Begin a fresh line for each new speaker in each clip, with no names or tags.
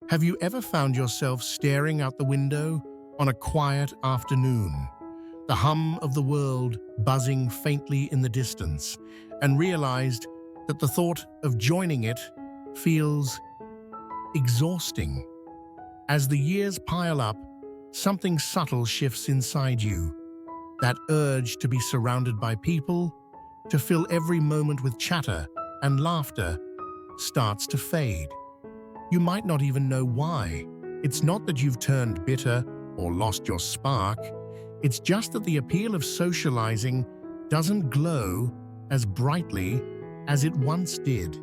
Have you ever found yourself staring out the window on a quiet afternoon, the hum of the world buzzing faintly in the distance, and realized that the thought of joining it feels exhausting? As the years pile up, something subtle shifts inside you. That urge to be surrounded by people, to fill every moment with chatter and laughter, starts to fade. You might not even know why. It's not that you've turned bitter or lost your spark. It's just that the appeal of socializing doesn't glow as brightly as it once did.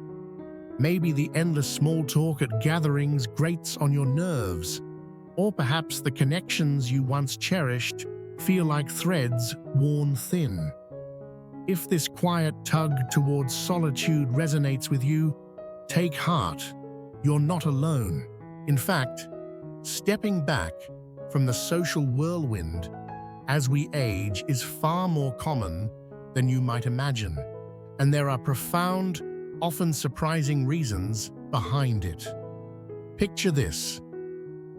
Maybe the endless small talk at gatherings grates on your nerves, or perhaps the connections you once cherished feel like threads worn thin. If this quiet tug towards solitude resonates with you, take heart. You're not alone. In fact, stepping back from the social whirlwind as we age is far more common than you might imagine, and there are profound, often surprising reasons behind it. Picture this: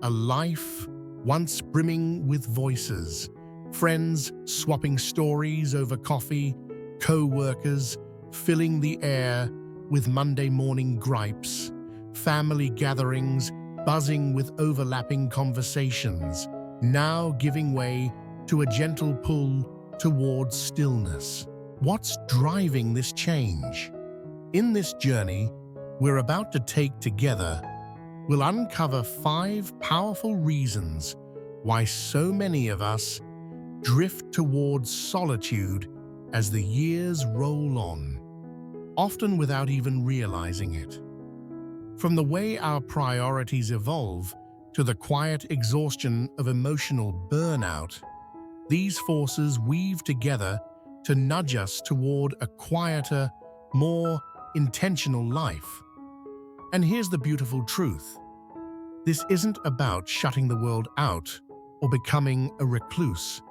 a life once brimming with voices, friends swapping stories over coffee, co-workers filling the air with Monday morning gripes, family gatherings buzzing with overlapping conversations, now giving way to a gentle pull towards stillness. What's driving this change? In this journey we're about to take together, we'll uncover 5 powerful reasons why so many of us drift towards solitude as the years roll on, often without even realizing it. From the way our priorities evolve to the quiet exhaustion of emotional burnout, these forces weave together to nudge us toward a quieter, more intentional life. And here's the beautiful truth: this isn't about shutting the world out or becoming a recluse.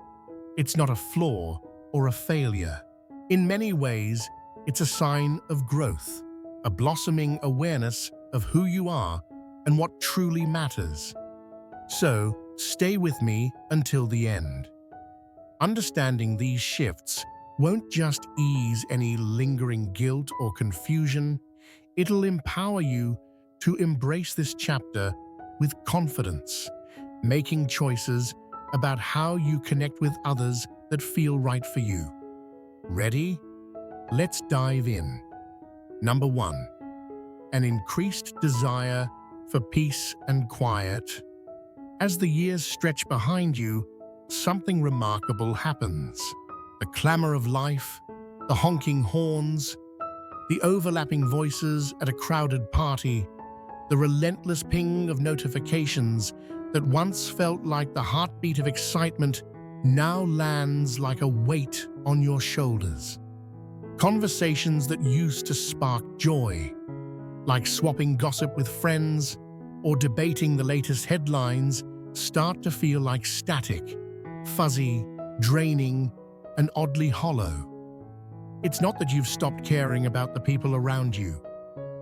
It's not a flaw or a failure. In many ways, it's a sign of growth, a blossoming awareness of who you are and what truly matters. So, stay with me until the end. Understanding these shifts won't just ease any lingering guilt or confusion, it'll empower you to embrace this chapter with confidence, making choices about how you connect with others that feel right for you. Ready? Let's dive in. Number 1. An increased desire for peace and quiet. As the years stretch behind you, something remarkable happens. The clamor of life, the honking horns, the overlapping voices at a crowded party, the relentless ping of notifications that once felt like the heartbeat of excitement now lands like a weight on your shoulders. Conversations that used to spark joy, like swapping gossip with friends or debating the latest headlines, start to feel like static, fuzzy, draining, and oddly hollow. It's not that you've stopped caring about the people around you.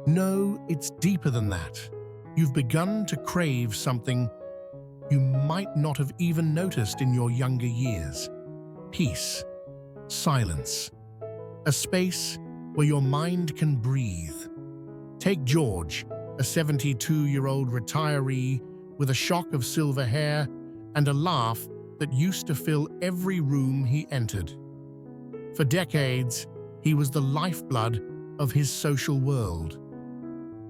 No, it's deeper than that. You've begun to crave something you might not have even noticed in your younger years: peace, silence, a space where your mind can breathe. Take George, a 72-year-old retiree with a shock of silver hair and a laugh that used to fill every room he entered. For decades, he was the lifeblood of his social world.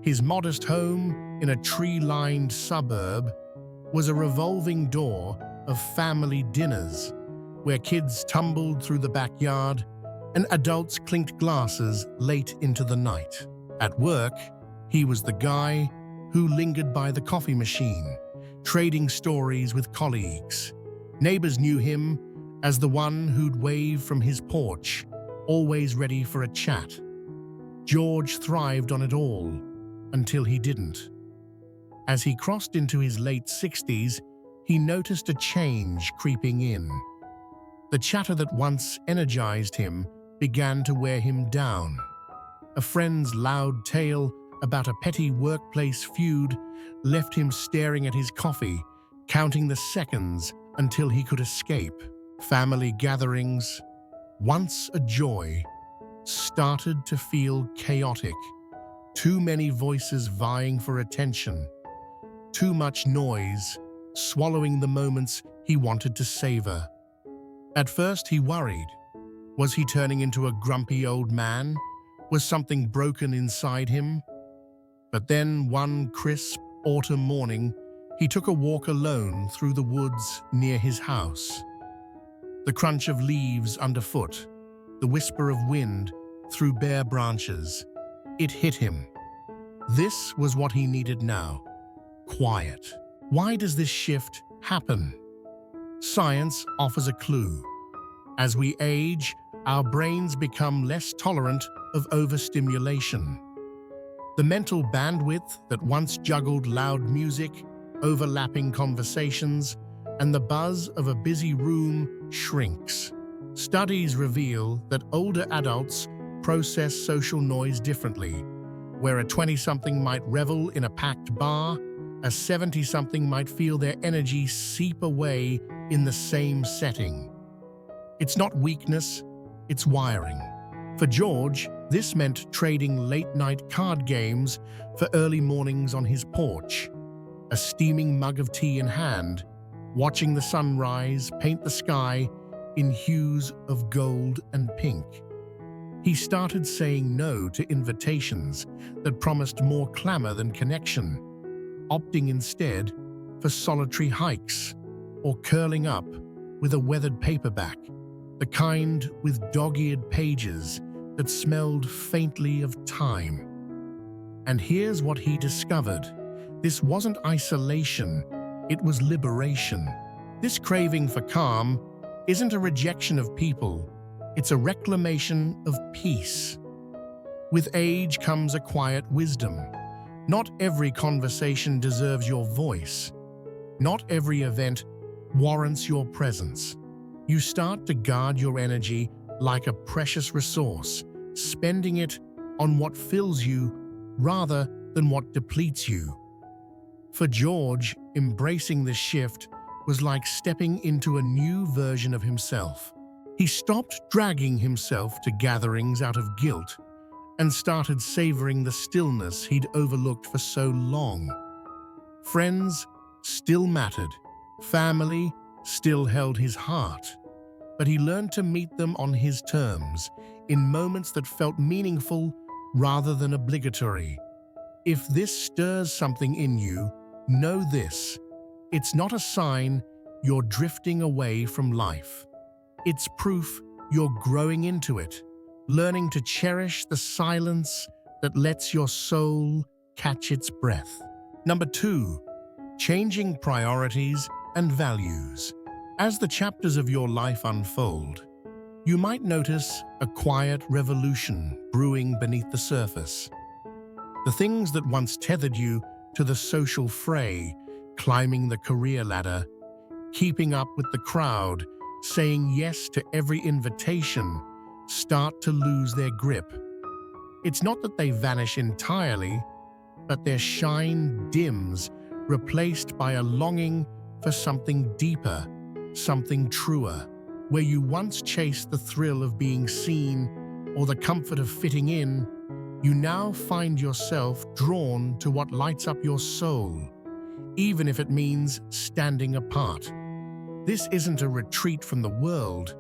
His modest home in a tree-lined suburb was a revolving door of family dinners, where kids tumbled through the backyard and adults clinked glasses late into the night. At work, he was the guy who lingered by the coffee machine, trading stories with colleagues. Neighbors knew him as the one who'd wave from his porch, always ready for a chat. George thrived on it all, until he didn't. As he crossed into his late 60s, he noticed a change creeping in. The chatter that once energized him began to wear him down. A friend's loud tale about a petty workplace feud left him staring at his coffee, counting the seconds until he could escape. Family gatherings, once a joy, started to feel chaotic. Too many voices vying for attention. Too much noise, swallowing the moments he wanted to savor. At first he worried. Was he turning into a grumpy old man? Was something broken inside him? But then one crisp autumn morning, he took a walk alone through the woods near his house. The crunch of leaves underfoot, the whisper of wind through bare branches. It hit him. This was what he needed now. Quiet. Why does this shift happen? Science offers a clue. As we age, our brains become less tolerant of overstimulation. The mental bandwidth that once juggled loud music, overlapping conversations, and the buzz of a busy room shrinks. Studies reveal that older adults process social noise differently. Where a 20-something might revel in a packed bar, a 70-something might feel their energy seep away in the same setting. It's not weakness, it's wiring. For George, this meant trading late-night card games for early mornings on his porch, a steaming mug of tea in hand, watching the sunrise paint the sky in hues of gold and pink. He started saying no to invitations that promised more clamor than connection, opting instead for solitary hikes or curling up with a weathered paperback, the kind with dog-eared pages that smelled faintly of time. And here's what he discovered. This wasn't isolation, it was liberation. This craving for calm isn't a rejection of people, it's a reclamation of peace. With age comes a quiet wisdom. Not every conversation deserves your voice. Not every event warrants your presence. You start to guard your energy like a precious resource, spending it on what fills you rather than what depletes you. For George, embracing this shift was like stepping into a new version of himself. He stopped dragging himself to gatherings out of guilt and started savoring the stillness he'd overlooked for so long. Friends still mattered. Family still held his heart. But he learned to meet them on his terms, in moments that felt meaningful rather than obligatory. If this stirs something in you, know this. It's not a sign you're drifting away from life. It's proof you're growing into it, learning to cherish the silence that lets your soul catch its breath. Number 2, changing priorities and values. As the chapters of your life unfold, you might notice a quiet revolution brewing beneath the surface. The things that once tethered you to the social fray, climbing the career ladder, keeping up with the crowd, saying yes to every invitation, start to lose their grip. It's not that they vanish entirely, but their shine dims, replaced by a longing for something deeper, something truer. Where you once chased the thrill of being seen or the comfort of fitting in, you now find yourself drawn to what lights up your soul, even if it means standing apart. This isn't a retreat from the world,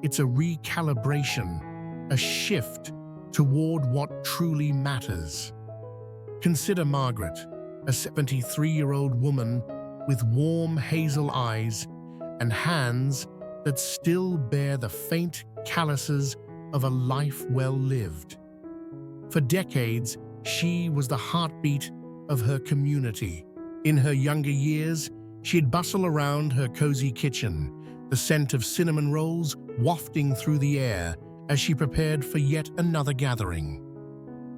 it's a recalibration, a shift toward what truly matters. Consider Margaret, a 73-year-old woman with warm hazel eyes and hands that still bear the faint calluses of a life well lived. For decades, she was the heartbeat of her community. In her younger years, she'd bustle around her cozy kitchen, the scent of cinnamon rolls wafting through the air as she prepared for yet another gathering.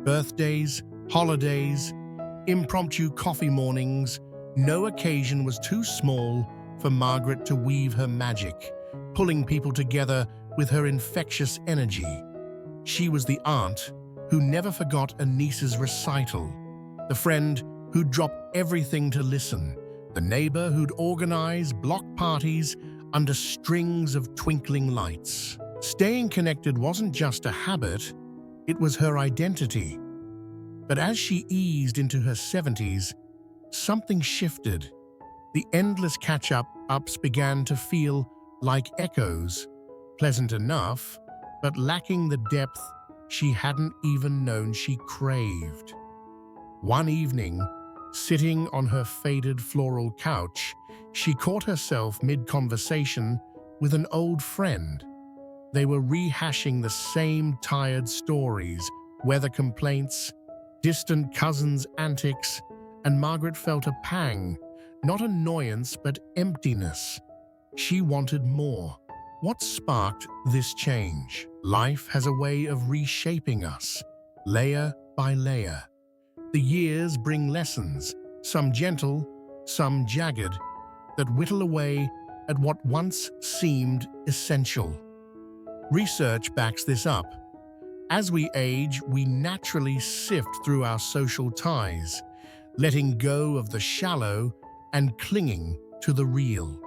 Birthdays, holidays, impromptu coffee mornings, no occasion was too small for Margaret to weave her magic, pulling people together with her infectious energy. She was the aunt who never forgot a niece's recital, the friend who'd drop everything to listen, the neighbor who'd organize block parties under strings of twinkling lights. Staying connected wasn't just a habit, it was her identity. But as she eased into her 70s, something shifted. The endless catch-ups began to feel like echoes, pleasant enough, but lacking the depth she hadn't even known she craved. One evening, sitting on her faded floral couch, she caught herself mid-conversation with an old friend. They were rehashing the same tired stories, weather complaints, distant cousins' antics, and Margaret felt a pang, not annoyance but emptiness. She wanted more. What sparked this change? Life has a way of reshaping us, layer by layer. The years bring lessons, some gentle, some jagged, that whittle away at what once seemed essential. Research backs this up. As we age, we naturally sift through our social ties, letting go of the shallow and clinging to the real.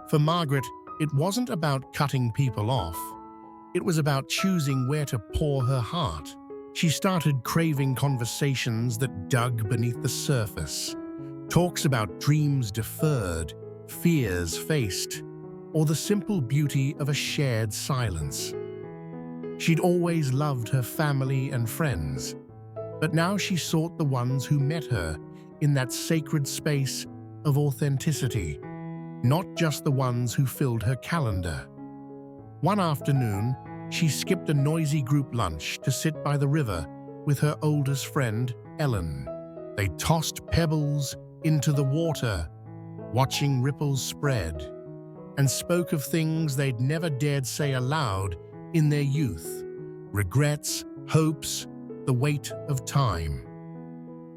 For Margaret, it wasn't about cutting people off. It was about choosing where to pour her heart. She started craving conversations that dug beneath the surface. Talks about dreams deferred, fears faced, or the simple beauty of a shared silence. She'd always loved her family and friends, but now she sought the ones who met her in that sacred space of authenticity, not just the ones who filled her calendar. One afternoon, she skipped a noisy group lunch to sit by the river with her oldest friend, Ellen. They tossed pebbles into the water, watching ripples spread, and spoke of things they'd never dared say aloud in their youth: regrets, hopes, the weight of time.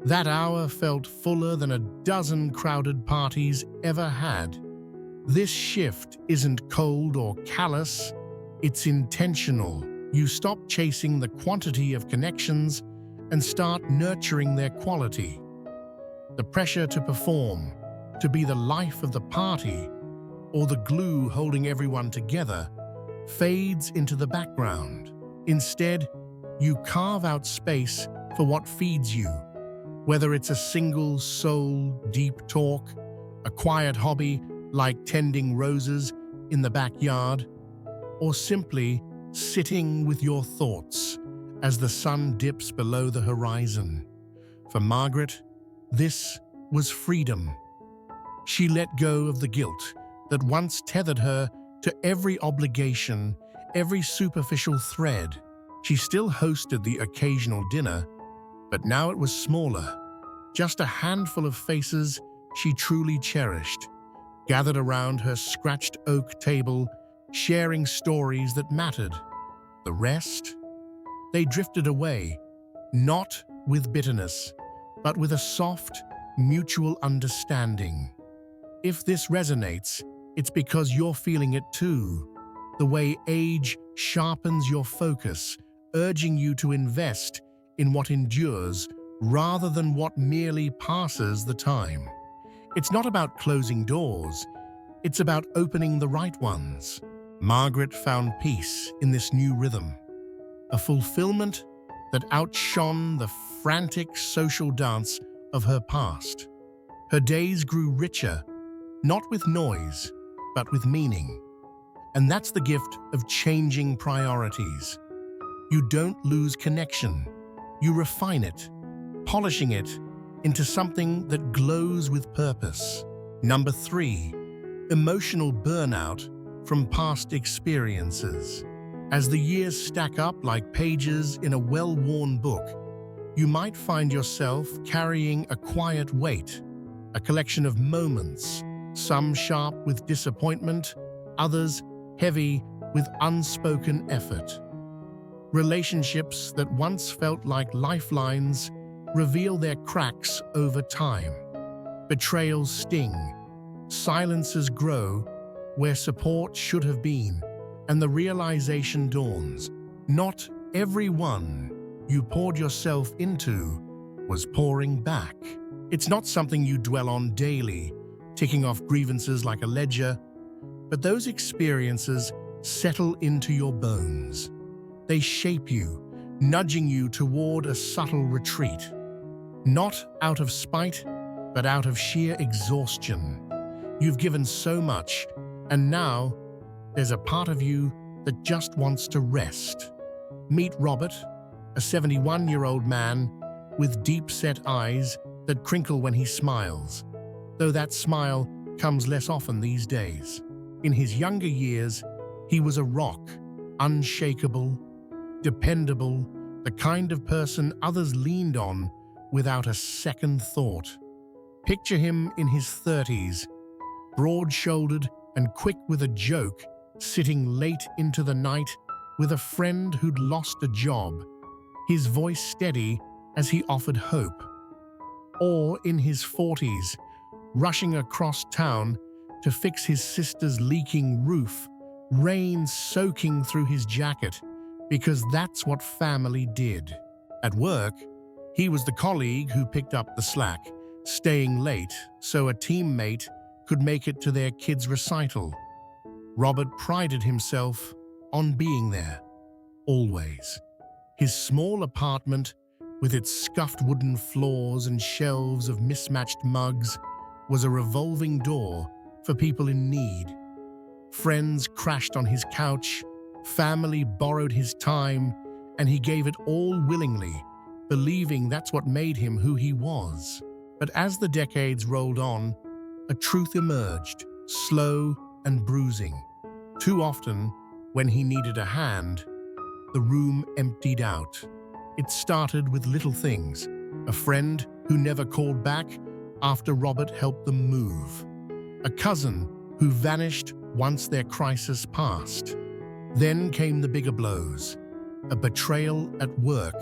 That hour felt fuller than a dozen crowded parties ever had. This shift isn't cold or callous, it's intentional. You stop chasing the quantity of connections and start nurturing their quality. The pressure to perform, to be the life of the party, or the glue holding everyone together, fades into the background. Instead, you carve out space for what feeds you, whether it's a single soul deep talk, a quiet hobby like tending roses in the backyard, or simply sitting with your thoughts as the sun dips below the horizon. For Margaret, this was freedom. She let go of the guilt that once tethered her to every obligation, every superficial thread. She still hosted the occasional dinner, but now it was smaller. Just a handful of faces she truly cherished, gathered around her scratched oak table, sharing stories that mattered. The rest? They drifted away, not with bitterness, but with a soft, mutual understanding. If this resonates, it's because you're feeling it too. The way age sharpens your focus, urging you to invest in what endures rather than what merely passes the time. It's not about closing doors, it's about opening the right ones. Margaret found peace in this new rhythm, a fulfillment that outshone the frantic social dance of her past. Her days grew richer, not with noise, but with meaning. And that's the gift of changing priorities. You don't lose connection, you refine it, polishing it into something that glows with purpose. Number 3, emotional burnout from past experiences. As the years stack up like pages in a well-worn book, you might find yourself carrying a quiet weight, a collection of moments, some sharp with disappointment, others heavy with unspoken effort. Relationships that once felt like lifelines reveal their cracks over time. Betrayals sting, silences grow where support should have been, and the realization dawns: not everyone you poured yourself into was pouring back. It's not something you dwell on daily, ticking off grievances like a ledger, but those experiences settle into your bones. They shape you, nudging you toward a subtle retreat. Not out of spite, but out of sheer exhaustion. You've given so much, and now there's a part of you that just wants to rest. Meet Robert, a 71-year-old man with deep-set eyes that crinkle when he smiles, though that smile comes less often these days. In his younger years, he was a rock, unshakable, dependable, the kind of person others leaned on without a second thought. Picture him in his 30s, broad-shouldered and quick with a joke, sitting late into the night with a friend who'd lost a job, his voice steady as he offered hope. Or in his 40s, rushing across town to fix his sister's leaking roof, rain soaking through his jacket, because that's what family did. At work, he was the colleague who picked up the slack, staying late so a teammate could make it to their kid's recital. Robert prided himself on being there, always. His small apartment, with its scuffed wooden floors and shelves of mismatched mugs, was a revolving door for people in need. Friends crashed on his couch, family borrowed his time, and he gave it all willingly, believing that's what made him who he was. But as the decades rolled on, a truth emerged, slow and bruising. Too often, when he needed a hand, the room emptied out. It started with little things, a friend who never called back after Robert helped them move, a cousin who vanished once their crisis passed. Then came the bigger blows, a betrayal at work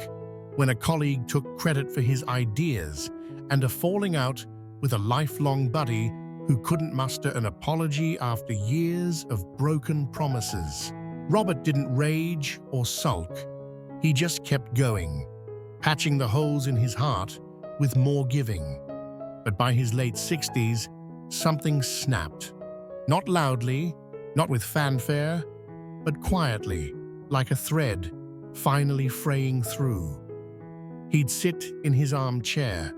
when a colleague took credit for his ideas, and a falling out with a lifelong buddy who couldn't muster an apology after years of broken promises. Robert didn't rage or sulk. He just kept going, patching the holes in his heart with more giving. But by his late 60s, something snapped. Not loudly, not with fanfare, but quietly, like a thread finally fraying through. He'd sit in his armchair,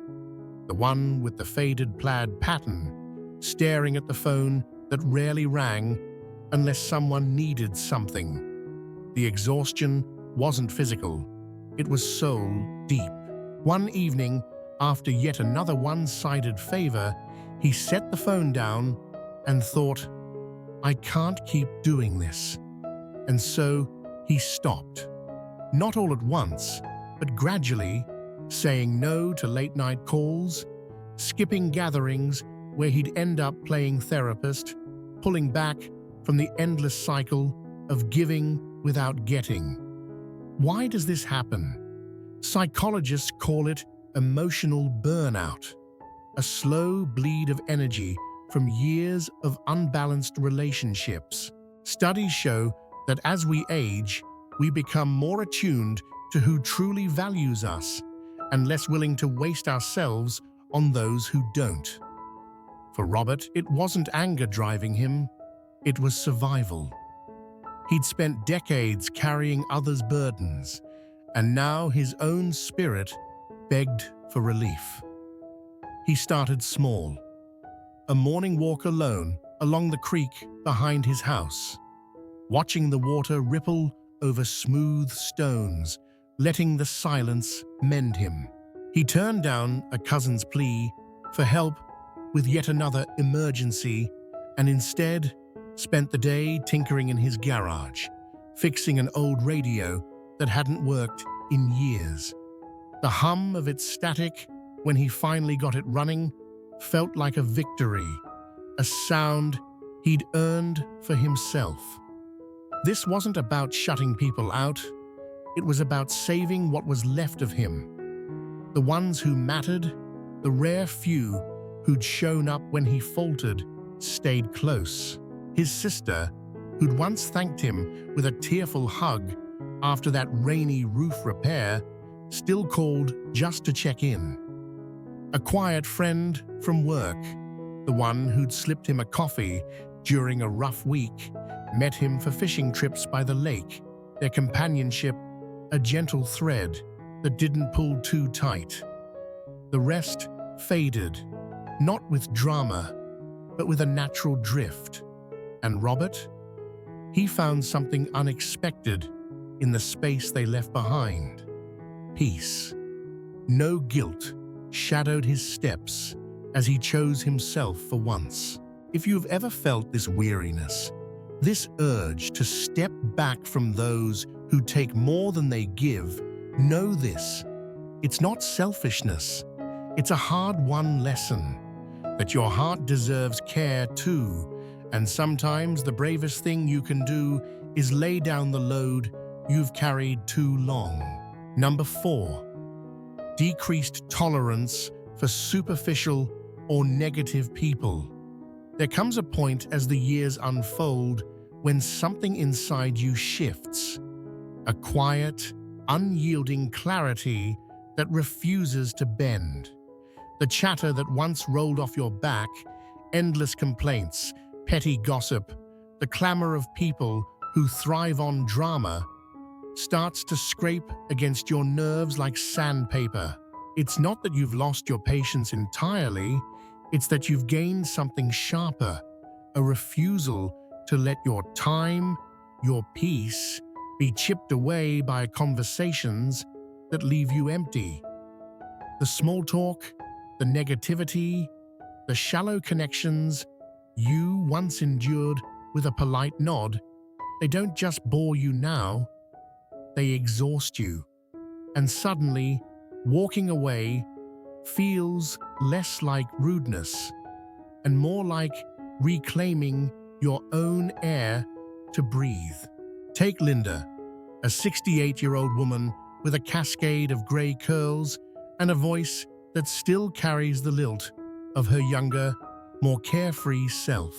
the one with the faded plaid pattern, staring at the phone that rarely rang unless someone needed something. The exhaustion wasn't physical, it was soul deep. One evening, after yet another one-sided favor, he set the phone down and thought, I can't keep doing this. And so he stopped. Not all at once, but gradually, saying no to late-night calls, skipping gatherings where he'd end up playing therapist, pulling back from the endless cycle of giving without getting. Why does this happen? Psychologists call it emotional burnout, a slow bleed of energy from years of unbalanced relationships. Studies show that as we age, we become more attuned to who truly values us and less willing to waste ourselves on those who don't. For Robert, it wasn't anger driving him, it was survival. He'd spent decades carrying others' burdens, and now his own spirit begged for relief. He started small, a morning walk alone along the creek behind his house, watching the water ripple over smooth stones, letting the silence mend him. He turned down a cousin's plea for help with yet another emergency and instead spent the day tinkering in his garage, fixing an old radio that hadn't worked in years. The hum of its static, when he finally got it running, felt like a victory, a sound he'd earned for himself. This wasn't about shutting people out, it was about saving what was left of him. The ones who mattered, the rare few who'd shown up when he faltered, stayed close. His sister, who'd once thanked him with a tearful hug after that rainy roof repair, still called just to check in. A quiet friend from work, the one who'd slipped him a coffee during a rough week, met him for fishing trips by the lake, their companionship a gentle thread that didn't pull too tight. The rest faded, not with drama, but with a natural drift. And Robert? He found something unexpected in the space they left behind. Peace. No guilt shadowed his steps as he chose himself for once. If you've ever felt this weariness, this urge to step back from those who take more than they give, know this. It's not selfishness. It's a hard-won lesson that your heart deserves care too, and sometimes the bravest thing you can do is lay down the load you've carried too long. Number 4, decreased tolerance for superficial or negative people. There comes a point as the years unfold when something inside you shifts. A quiet, unyielding clarity that refuses to bend. The chatter that once rolled off your back, endless complaints, petty gossip, the clamor of people who thrive on drama, starts to scrape against your nerves like sandpaper. It's not that you've lost your patience entirely, it's that you've gained something sharper, a refusal to let your time, your peace, be chipped away by conversations that leave you empty. The small talk, the negativity, the shallow connections you once endured with a polite nod, they don't just bore you now, they exhaust you. And suddenly, walking away feels less like rudeness and more like reclaiming your own air to breathe. Take Linda, a 68-year-old woman with a cascade of gray curls and a voice that still carries the lilt of her younger, more carefree self.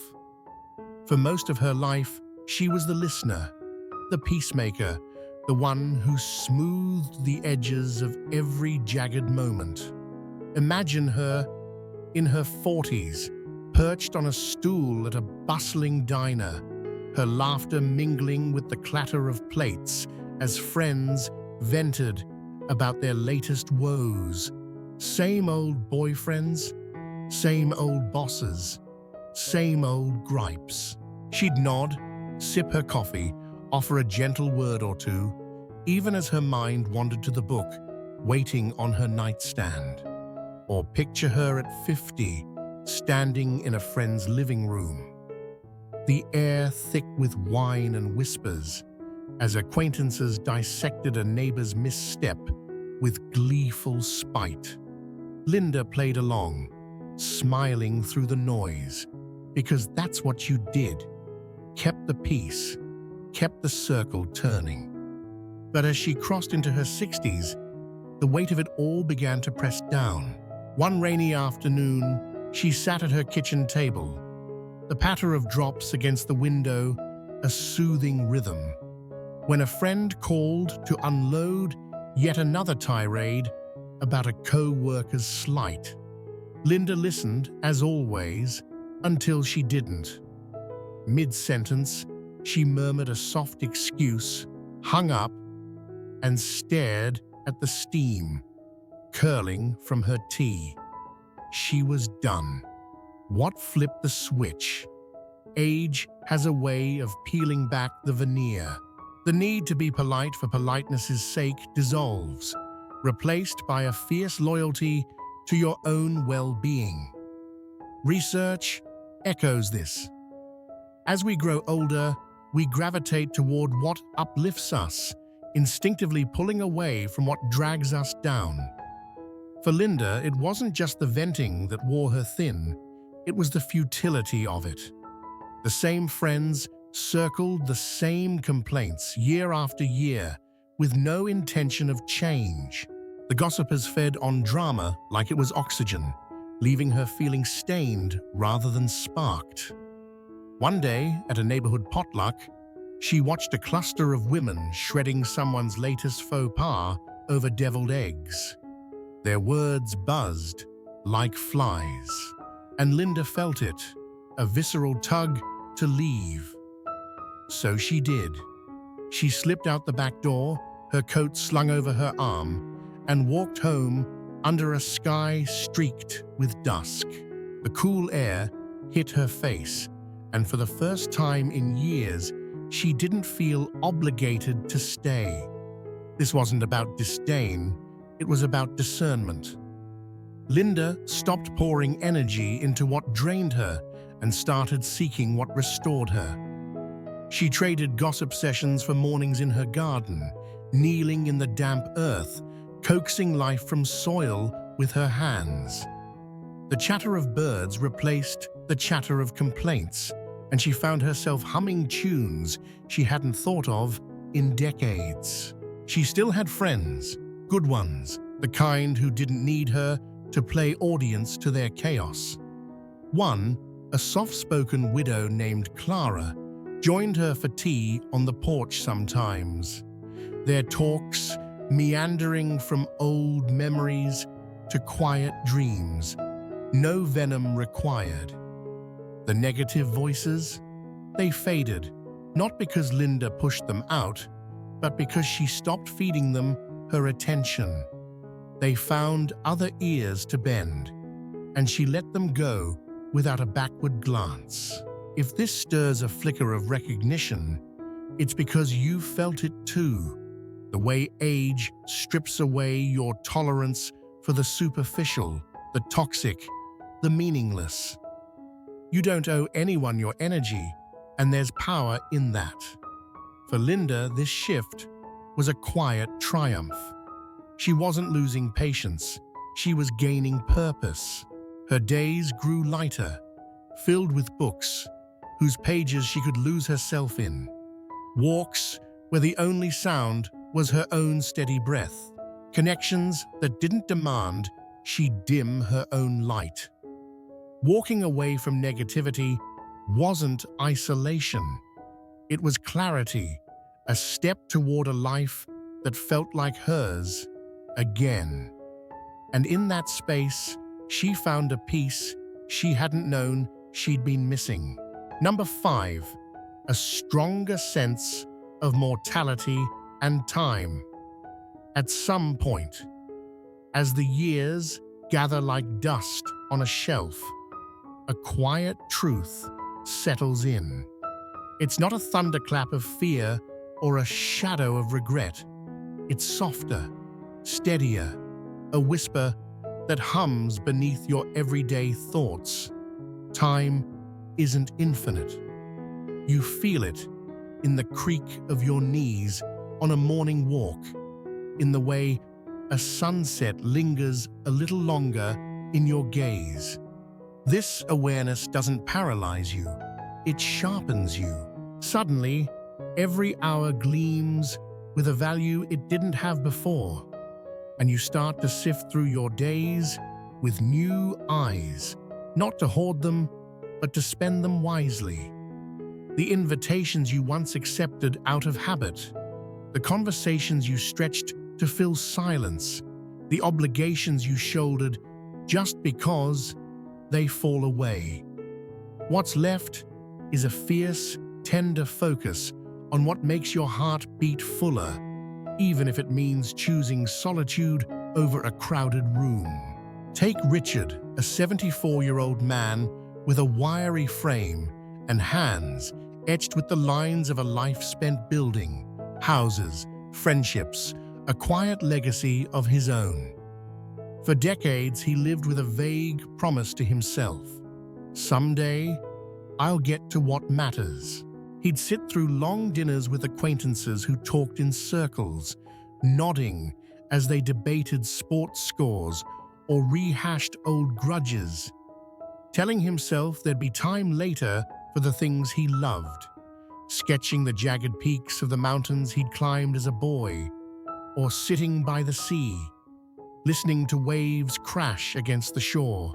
For most of her life, she was the listener, the peacemaker, the one who smoothed the edges of every jagged moment. Imagine her in her 40s, perched on a stool at a bustling diner, her laughter mingling with the clatter of plates as friends vented about their latest woes. Same old boyfriends, same old bosses, same old gripes. She'd nod, sip her coffee, offer a gentle word or two, even as her mind wandered to the book, waiting on her nightstand. Or picture her at 50, standing in a friend's living room. The air thick with wine and whispers, as acquaintances dissected a neighbor's misstep with gleeful spite. Linda played along, smiling through the noise, because that's what you did. Kept the peace, kept the circle turning. But as she crossed into her 60s, the weight of it all began to press down. One rainy afternoon, she sat at her kitchen table, the patter of drops against the window a soothing rhythm, when a friend called to unload yet another tirade about a co-worker's slight. Linda listened, as always, until she didn't. Mid-sentence, she murmured a soft excuse, hung up, and stared at the steam curling from her tea. She was done. What flipped the switch? Age has a way of peeling back the veneer. The need to be polite for politeness' sake dissolves, replaced by a fierce loyalty to your own well-being. Research echoes this. As we grow older, we gravitate toward what uplifts us, instinctively pulling away from what drags us down. For Linda, it wasn't just the venting that wore her thin, it was the futility of it. The same friends circled the same complaints year after year, with no intention of change. The gossipers fed on drama like it was oxygen, leaving her feeling stained rather than sparked. One day, at a neighborhood potluck, she watched a cluster of women shredding someone's latest faux pas over deviled eggs. Their words buzzed, like flies. And Linda felt it, a visceral tug to leave. So she did. She slipped out the back door, her coat slung over her arm, and walked home under a sky streaked with dusk. The cool air hit her face, and for the first time in years, she didn't feel obligated to stay. This wasn't about disdain, it was about discernment. Linda stopped pouring energy into what drained her and started seeking what restored her. She traded gossip sessions for mornings in her garden, kneeling in the damp earth, coaxing life from soil with her hands. The chatter of birds replaced the chatter of complaints, and she found herself humming tunes she hadn't thought of in decades. She still had friends, good ones, the kind who didn't need her to play audience to their chaos. One, a soft-spoken widow named Clara, joined her for tea on the porch sometimes. Their talks meandering from old memories to quiet dreams, no venom required. The negative voices, they faded, not because Linda pushed them out, but because she stopped feeding them her attention. They found other ears to bend, and she let them go without a backward glance. If this stirs a flicker of recognition, it's because you felt it too. The way age strips away your tolerance for the superficial, the toxic, the meaningless. You don't owe anyone your energy, and there's power in that. For Linda, this shift was a quiet triumph. She wasn't losing patience, she was gaining purpose. Her days grew lighter, filled with books, whose pages she could lose herself in. Walks where the only sound was her own steady breath. Connections that didn't demand she'd dim her own light. Walking away from negativity wasn't isolation. It was clarity, a step toward a life that felt like hers again. And in that space, she found a peace she hadn't known she'd been missing. Number 5, a stronger sense of mortality and time. At some point, as the years gather like dust on a shelf, a quiet truth settles in. It's not a thunderclap of fear or a shadow of regret. It's softer, steadier, a whisper that hums beneath your everyday thoughts. Time isn't infinite. You feel it in the creak of your knees on a morning walk, in the way a sunset lingers a little longer in your gaze. This awareness doesn't paralyze you, it sharpens you. Suddenly, every hour gleams with a value it didn't have before, and you start to sift through your days with new eyes, not to hoard them, but to spend them wisely. The invitations you once accepted out of habit, the conversations you stretched to fill silence, the obligations you shouldered just because, they fall away. What's left is a fierce, tender focus on what makes your heart beat fuller, even if it means choosing solitude over a crowded room. Take Richard, a 74-year-old man with a wiry frame and hands etched with the lines of a life spent building, houses, friendships, a quiet legacy of his own. For decades, he lived with a vague promise to himself. Someday, I'll get to what matters. He'd sit through long dinners with acquaintances who talked in circles, nodding as they debated sports scores or rehashed old grudges, telling himself there'd be time later for the things he loved, sketching the jagged peaks of the mountains he'd climbed as a boy, or sitting by the sea, listening to waves crash against the shore.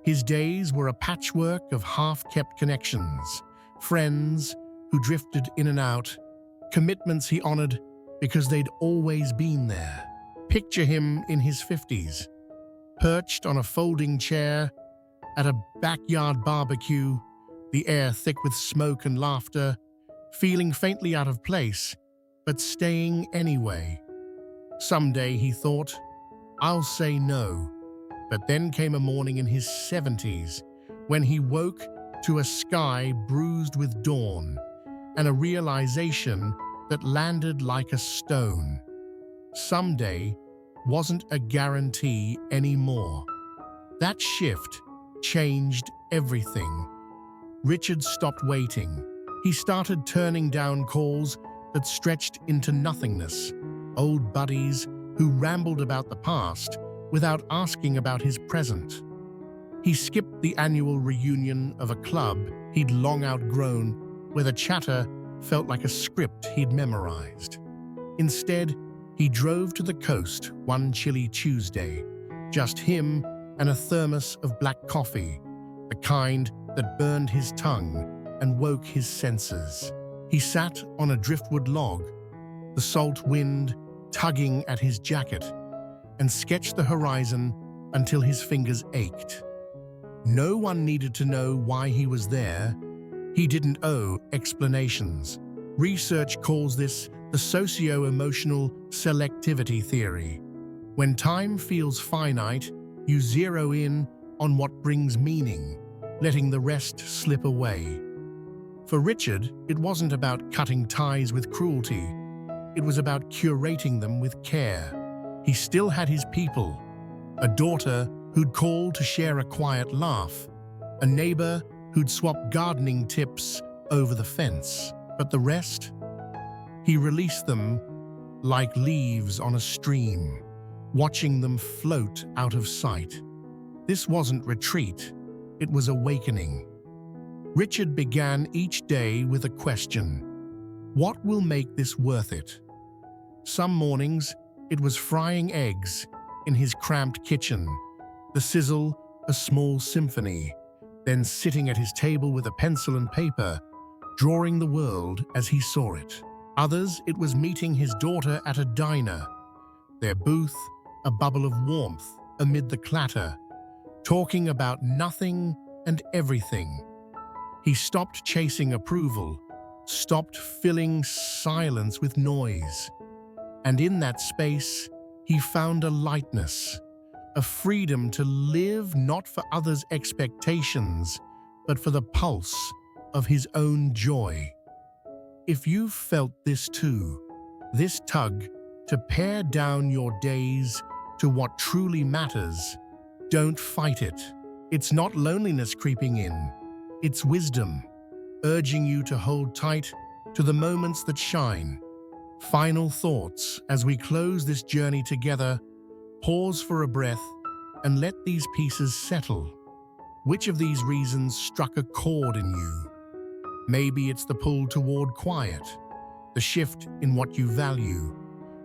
His days were a patchwork of half-kept connections, friends who drifted in and out, commitments he honored because they'd always been there. Picture him in his 50s, perched on a folding chair at a backyard barbecue, the air thick with smoke and laughter, feeling faintly out of place, but staying anyway. Someday, he thought, I'll say no. But then came a morning in his 70s when he woke to a sky bruised with dawn and a realization that landed like a stone. Someday wasn't a guarantee anymore. That shift changed everything. Richard stopped waiting. He started turning down calls that stretched into nothingness, old buddies who rambled about the past without asking about his present. He skipped the annual reunion of a club he'd long outgrown, where the chatter felt like a script he'd memorized. Instead, he drove to the coast one chilly Tuesday, just him and a thermos of black coffee, the kind that burned his tongue and woke his senses. He sat on a driftwood log, the salt wind tugging at his jacket, and sketched the horizon until his fingers ached. No one needed to know why he was there. He didn't owe explanations. Research calls this the socio-emotional selectivity theory. When time feels finite, you zero in on what brings meaning, letting the rest slip away. For Richard, it wasn't about cutting ties with cruelty. It was about curating them with care. He still had his people, a daughter who'd call to share a quiet laugh, a neighbor who'd swap gardening tips over the fence. But the rest? He released them like leaves on a stream, watching them float out of sight. This wasn't retreat, it was awakening. Richard began each day with a question: what will make this worth it? Some mornings, it was frying eggs in his cramped kitchen, the sizzle a small symphony, then sitting at his table with a pencil and paper, drawing the world as he saw it. Others, it was meeting his daughter at a diner, their booth a bubble of warmth amid the clatter, talking about nothing and everything. He stopped chasing approval, stopped filling silence with noise. And in that space, he found a lightness, a freedom to live not for others' expectations, but for the pulse of his own joy. If you've felt this too, this tug to pare down your days to what truly matters, don't fight it. It's not loneliness creeping in, it's wisdom, urging you to hold tight to the moments that shine. Final thoughts as we close this journey together. Pause for a breath and let these pieces settle. Which of these reasons struck a chord in you? Maybe it's the pull toward quiet, the shift in what you value,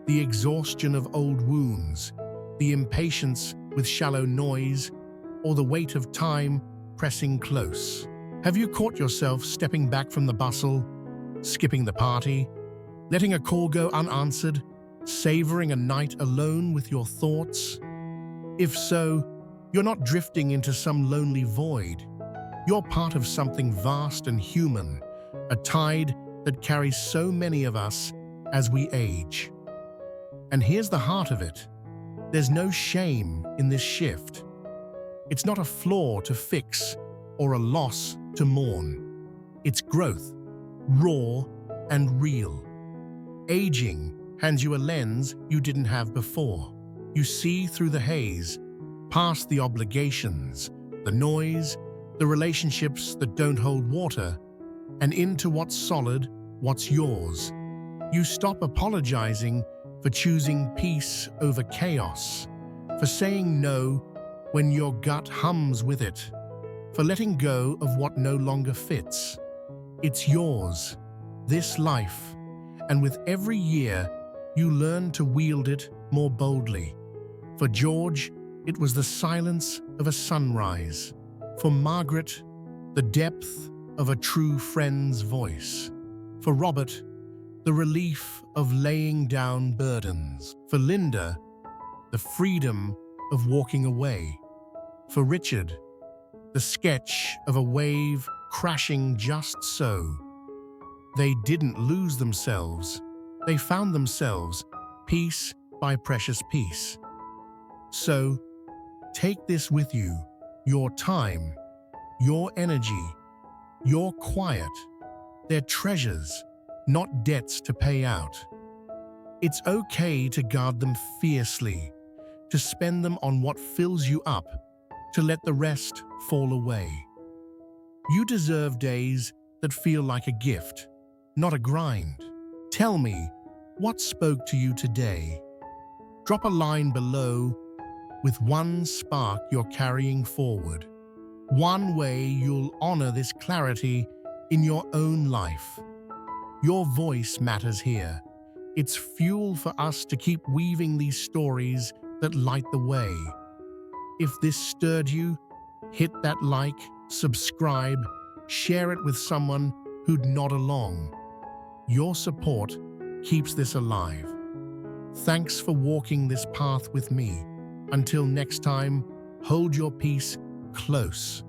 the exhaustion of old wounds, the impatience with shallow noise, or the weight of time pressing close. Have you caught yourself stepping back from the bustle, skipping the party, letting a call go unanswered, savoring a night alone with your thoughts? If so, you're not drifting into some lonely void. You're part of something vast and human, a tide that carries so many of us as we age. And here's the heart of it. There's no shame in this shift. It's not a flaw to fix or a loss to mourn. It's growth, raw and real. Aging hands you a lens you didn't have before. You see through the haze, past the obligations, the noise, the relationships that don't hold water, and into what's solid, what's yours. You stop apologizing for choosing peace over chaos, for saying no when your gut hums with it, for letting go of what no longer fits. It's yours, this life, and with every year, you learn to wield it more boldly. For George, it was the silence of a sunrise. For Margaret, the depth of a true friend's voice. For Robert, the relief of laying down burdens. For Linda, the freedom of walking away. For Richard, the sketch of a wave crashing just so. They didn't lose themselves. They found themselves, piece by precious piece. So, take this with you, your time, your energy, your quiet. They're treasures, not debts to pay out. It's okay to guard them fiercely, to spend them on what fills you up, to let the rest fall away. You deserve days that feel like a gift, not a grind. Tell me, what spoke to you today? Drop a line below with one spark you're carrying forward. One way you'll honor this clarity in your own life. Your voice matters here. It's fuel for us to keep weaving these stories that light the way. If this stirred you, hit that like, subscribe, share it with someone who'd nod along. Your support keeps this alive. Thanks for walking this path with me. Until next time, hold your peace close.